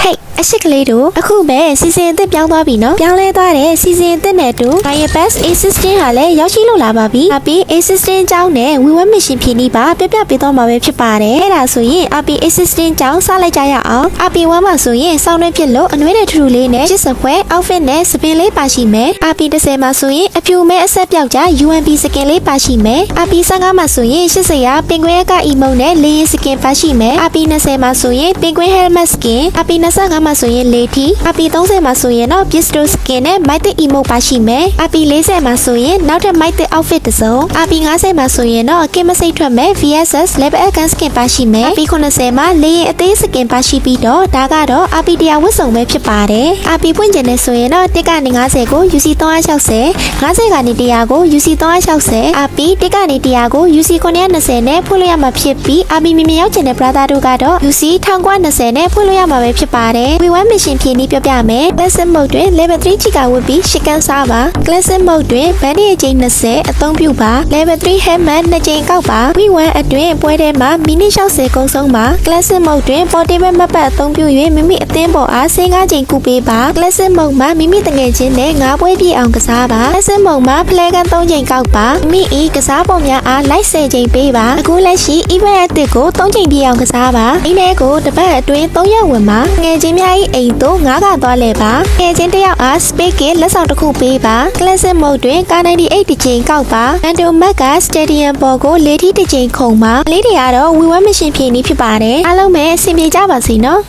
Hey အရှိကလေးတို့အခုပဲစီစဉ်အသစ်ပြောင်းသွားပြီနော်ပြောင်းလဲသွားတဲ့စီစဉ်အသစ်နဲ့တူ Firepass Assistant ဟာလည်းရောက်ရှိလို့လာပါပြီ။ RP Assistant ကျောင်းနဲ့ WeWeb Mission ဖြည့်နေပါပြပြပေးသွားမှာပဲဖြစ်ပါတယ်။အဲ့ဒါဆိုရင် RP Assistant ကျောင်းစလိုက်ကြရအောင်။ RP 1မှာဆိုရင်စောင်းနှွေးဖြစ်လို့အနွေးတဲ့ထူထူလေးနဲ့ချစ်စပွဲ outfit နဲ့စပင်လေးပါရှိမယ်။ RP 10မှာဆိုရင်အဖြူမဲအဆက်ပြောက်ကြ UMP စကင်လေးပါရှိမယ်။ RP 15မှာဆိုရင်80ရာပင်ကွဲက emote နဲ့လေရင်စကင်ပါရှိမယ်။ RP 20မှာဆိုရင်ပင်ကွဲ helmet skin RP 25မှာဆိုရင်လေထီ RP 30မှာဆိုရင်တော့ Bistro skin နဲ့ Mighty emote ပါရှိမယ်။ RP 40မှာဆိုရင်နောက်ထပ် Mighty outfit တစ်စုံ RP 50မှာဆိုရင်တော့ကင်မစိတ်ထွက်မဲ့ VSS level up gun skin ပါရှိမယ်။ RP 90မှာလေရင်အသေး skin ပါရှိပြီးတော့ဒါကတော့ RP 100ဝတ်စုံပဲဖြစ်ပါတယ်။ RP ပွင့်ကျင်နေဆိုရင်တော့1ကနေ50ကို UC 360 50ကနေ100ကို UC 360 RP 1ကနေ100ကို UC 920နဲ့ဖွင့်လို့ရမှာဖြစ်ပြီး RP မြင်ရောက်ကျင်တဲ့ brother တို့ကတော့ UC 1920နဲ့ဖွင့်လို့ရမှာပဲဖြစ်ပါတယ်။ WeWeb Mission ဖြည့်နေပြပြမယ် Classic Mode တွင် Level 3 ချီကာဝတ်ပြီးရှစ်ကန်စားပါ Classic Mode တွင် Bandit အကျိန်20အသုံးပြုပါ Level 3 Helmet 2ကြိမ်ကောက်ပါ WeWeb အတွင်းပွဲထဲမှာမိနစ်60ကုန်ဆုံးပါ Classic Mode တွင် Portable Map အသုံးပြု၍မိမိအသင်းပေါ်အား15ကြိမ်ကူပေးပါ Classic Mode မှာမိမိတငယ်ချင်းနဲ့9ပွဲပြည့်အောင်ကစားပါ Classic Mode မှာ Play ကန်3ကြိမ်ကောက်ပါမိဤကစားပုံများအား Like 10ကြိမ်ပေးပါအခုလက်ရှိ Event အသစ်ကို3ကြိမ်ပြည့်အောင်ကစားပါဒီနေ့ကိုတပတ်အတွင်း3ရက်ဝင်ပါငယ်ချင်းများ၏အိမ်သို့9ကသွားလဲပါငယ်ချင်းတစ်ယောက်အား Space Kit လက်ဆောင်တစ်ခုပေးပါ Classic Mode တွင် K98 တစ်ကြိမ်ကောက်ပါ Ando Mac က Stadium ပေါ်ကို၄ထီးတစ်ကြိမ်ခုန်ပါလေးတွေကတော့ WeWeb Mission ဖြည့်နေဖြစ်ပါတယ်အားလုံးပဲအဆင်ပြေကြပါစေနော်